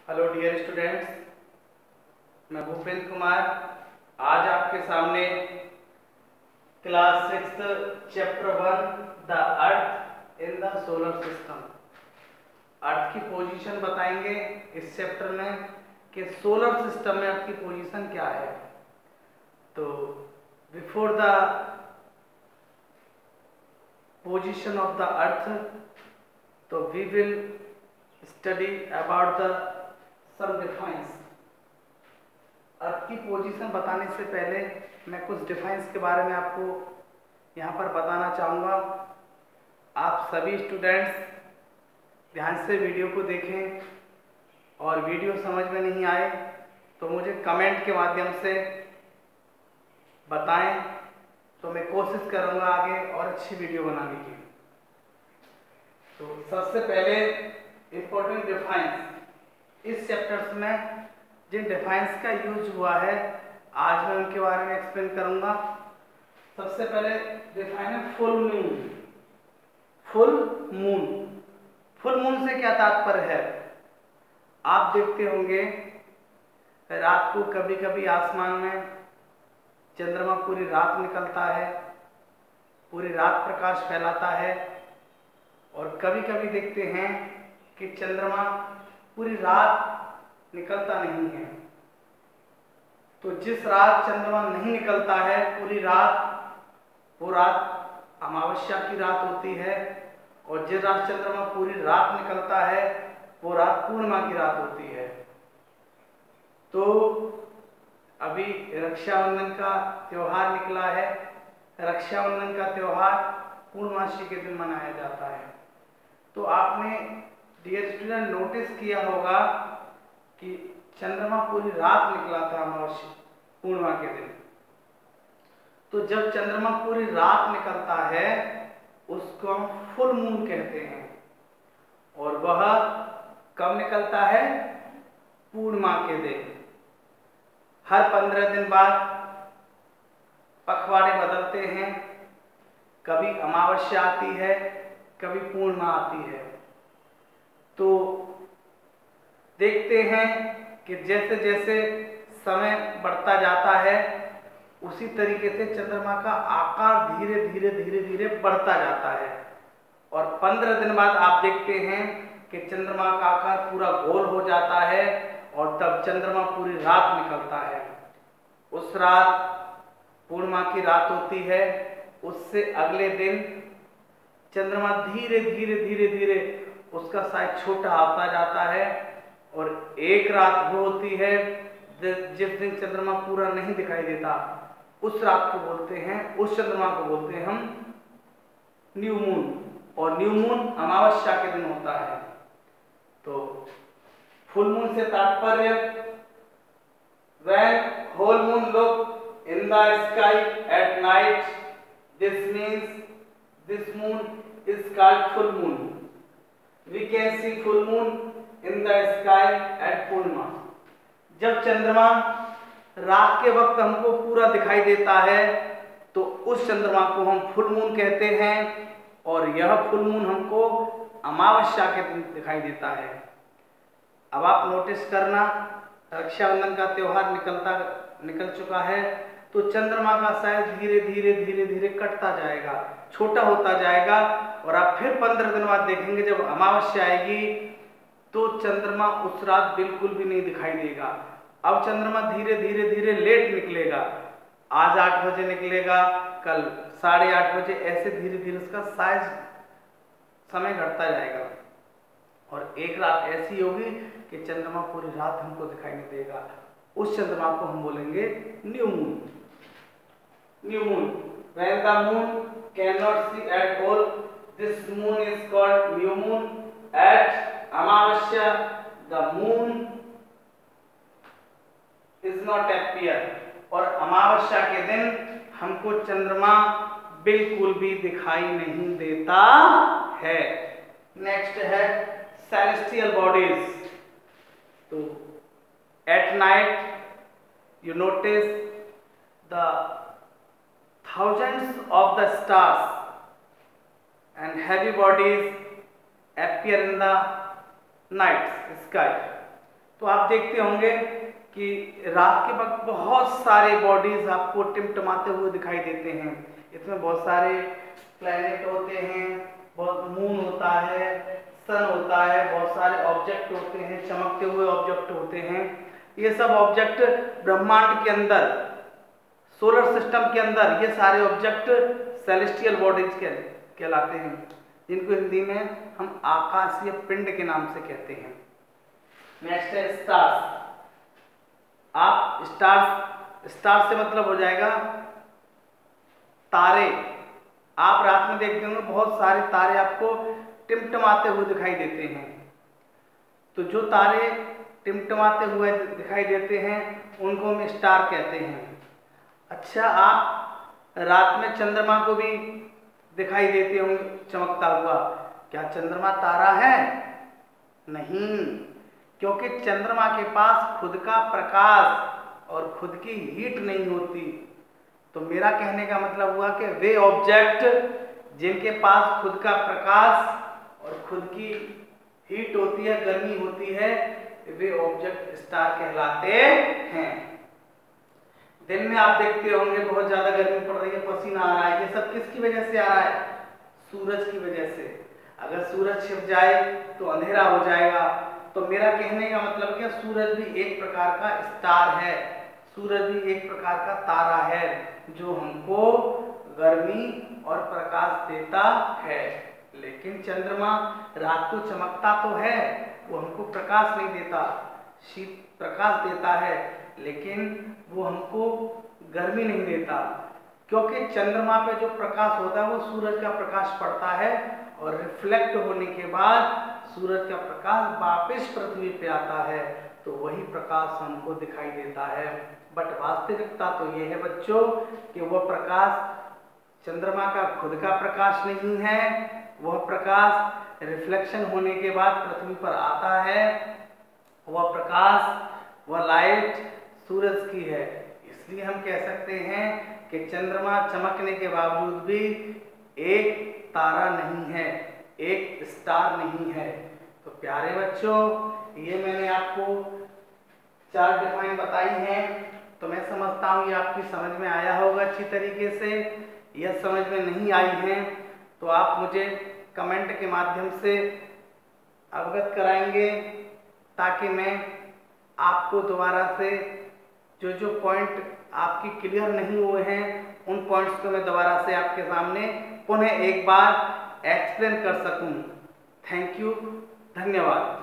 Hello dear students, मैं भूपेंद्र कुमार आज आपके सामने class 6 chapter 1 the earth in the solar system earth की पोजीशन बताएंगे इस चैप्टर में कि सोलर सिस्टम में अर्थ की पोजीशन क्या है। तो before the position of the earth तो we will study about the sum defines. Earth की पोजीशन बताने से पहले मैं कुछ डिफाइंस के बारे में आपको यहाँ पर बताना चाहूँगा। आप सभी स्टूडेंट्स ध्यान से वीडियो को देखें और वीडियो समझ में नहीं आए तो मुझे कमेंट के माध्यम से बताएं, तो मैं कोशिश करूँगा आगे और अच्छी वीडियो बनाने की। तो सबसे पहले इम्पोर्टेंट डिफाइंस, इस चैप्टर्स में जिन डिफाइंस का यूज हुआ है आज मैं उनके बारे में एक्सप्लेन करूंगा। सबसे पहले डिफाइन है full moon. Full moon, full moon से क्या तात्पर्य है? आप देखते होंगे रात को कभी कभी आसमान में चंद्रमा पूरी रात निकलता है, पूरी रात प्रकाश फैलाता है, और कभी कभी देखते हैं कि चंद्रमा पूरी रात निकलता नहीं है। तो जिस रात चंद्रमा नहीं निकलता है पूरी रात, वो रात अमावस्या की रात होती है, और जिस रात चंद्रमा पूरी रात निकलता है वो रात पूर्णिमा की रात होती है। तो अभी रक्षाबंधन का त्योहार निकला है। रक्षाबंधन का त्योहार पूर्णमासी के दिन मनाया जाता है। तो आपने डियर स्टूडेंट नोटिस किया होगा कि चंद्रमा पूरी रात निकला था अमावस्या पूर्णिमा के दिन। तो जब चंद्रमा पूरी रात निकलता है उसको हम फुल मून कहते हैं, और वह कब निकलता है? पूर्णिमा के दिन। हर 15 दिन बाद पखवाड़े बदलते हैं, कभी अमावस्या आती है, कभी पूर्णिमा आती है। तो देखते हैं कि जैसे जैसे समय बढ़ता जाता है उसी तरीके से चंद्रमा का आकार धीरे धीरे धीरे धीरे बढ़ता जाता है, और 15 दिन बाद आप देखते हैं कि चंद्रमा का आकार पूरा गोल हो जाता है, और तब चंद्रमा पूरी रात निकलता है। उस रात पूर्णिमा की रात होती है। उससे अगले दिन चंद्रमा धीरे धीरे धीरे धीरे उसका साइज छोटा होता जाता है, और एक रात वो होती है जिस दिन चंद्रमा पूरा नहीं दिखाई देता, उस रात को बोलते हैं, उस चंद्रमा को बोलते हैं हम न्यू मून, और न्यू मून अमावस्या के दिन होता है। तो फुल मून से तात्पर्य when whole moon look in the sky at night, this means this moon is called full moon. We can see full moon in the sky at पूर्णिमा। जब चंद्रमा रात के वक्त हमको पूरा दिखाई देता है तो उस चंद्रमा को हम फुल मून कहते हैं, और यह फुल मून हमको अमावस्या के दिन दिखाई देता है। अब आप नोटिस करना, रक्षाबंधन का त्योहार निकल चुका है, तो चंद्रमा का साइज धीरे धीरे धीरे धीरे कटता जाएगा, छोटा होता जाएगा, और आप फिर 15 दिन बाद देखेंगे जब अमावस्या आएगी तो चंद्रमा उस रात बिल्कुल भी नहीं दिखाई देगा। अब चंद्रमा धीरे धीरे धीरे लेट निकलेगा, आज 8 बजे निकलेगा, कल 8:30 बजे, ऐसे धीरे धीरे उसका साइज समय घटता जाएगा, और एक रात ऐसी होगी कि चंद्रमा पूरी रात हमको दिखाई नहीं देगा। उस चंद्रमा को हम बोलेंगे new moon. New moon, when the moon cannot see at all, this moon is called new moon. At Amavasya, the moon is not appear, और अमावस्या के दिन हमको चंद्रमा बिल्कुल भी दिखाई नहीं देता है। नेक्स्ट है सेलेस्टियल बॉडीज। तो at night you notice the thousands of the stars and heavy bodies appear in the night sky. तो आप देखते होंगे कि रात के वक्त बहुत सारे बॉडीज आपको टिमटिमाते हुए दिखाई देते हैं। इसमें बहुत सारे प्लैनेट होते हैं, बहुत मून होता है, सन होता है, बहुत सारे ऑब्जेक्ट होते हैं, चमकते हुए ऑब्जेक्ट होते हैं। ये सब ऑब्जेक्ट ब्रह्मांड के अंदर, सोलर सिस्टम के अंदर, ये सारे ऑब्जेक्ट सेलेस्टियल बॉडीज कहलाते हैं, जिनको हिंदी में हम आकाशीय पिंड के नाम से कहते हैं। नेक्स्ट है स्टार्स। आप स्टार से मतलब हो जाएगा तारे। आप रात में देखते होंगे बहुत सारे तारे आपको टिमटिमाते हुए दिखाई देते हैं। तो जो तारे टिमटिमाते हुए दिखाई देते हैं उनको हम स्टार कहते हैं। अच्छा, आप रात में चंद्रमा को भी दिखाई देते होंगे चमकता हुआ। क्या चंद्रमा तारा है? नहीं, क्योंकि चंद्रमा के पास खुद का प्रकाश और खुद की हीट नहीं होती। तो मेरा कहने का मतलब हुआ कि वे ऑब्जेक्ट जिनके पास खुद का प्रकाश और खुद की हीट होती है, गर्मी होती है, वे ऑब्जेक्ट स्टार कहलाते हैं। दिन में आप देखते होंगे बहुत ज्यादा गर्मी पड़ रही है, पसीना आ रहा है, ये सब किसकी वजह से आ रहा है? सूरज की वजह से। अगर सूरज छिप जाए तो अंधेरा हो जाएगा। तो मेरा कहने का मतलब क्या, सूरज भी एक प्रकार का स्टार है, सूरज भी एक प्रकार का तारा है जो हमको गर्मी और प्रकाश देता है। लेकिन चंद्रमा रात को चमकता तो है, वो हमको प्रकाश नहीं देता, शीत प्रकाश देता है, लेकिन वो हमको गर्मी नहीं देता। क्योंकि चंद्रमा पे जो प्रकाश होता है वो सूरज का प्रकाश पड़ता है और रिफ्लेक्ट होने के बाद सूरज का प्रकाश वापस पृथ्वी पे आता है, तो वही प्रकाश हमको दिखाई देता है। बट वास्तविकता तो ये है बच्चों कि वह प्रकाश चंद्रमा का खुद का प्रकाश नहीं है, वह प्रकाश रिफ्लेक्शन होने के बाद पृथ्वी पर आता है। वह प्रकाश, वह लाइट सूरज की है। इसलिए हम कह सकते हैं कि चंद्रमा चमकने के बावजूद भी एक तारा नहीं है, एक स्टार नहीं है। तो प्यारे बच्चों, ये मैंने आपको 4 डिफाइन बताई हैं। तो मैं समझता हूँ ये आपकी समझ में आया होगा अच्छी तरीके से। यह समझ में नहीं आई है तो आप मुझे कमेंट के माध्यम से अवगत कराएंगे, ताकि मैं आपको दोबारा से जो पॉइंट आपकी क्लियर नहीं हुए हैं उन पॉइंट्स को मैं दोबारा से आपके सामने पुनः एक बार एक्सप्लेन कर सकूं। थैंक यू, धन्यवाद।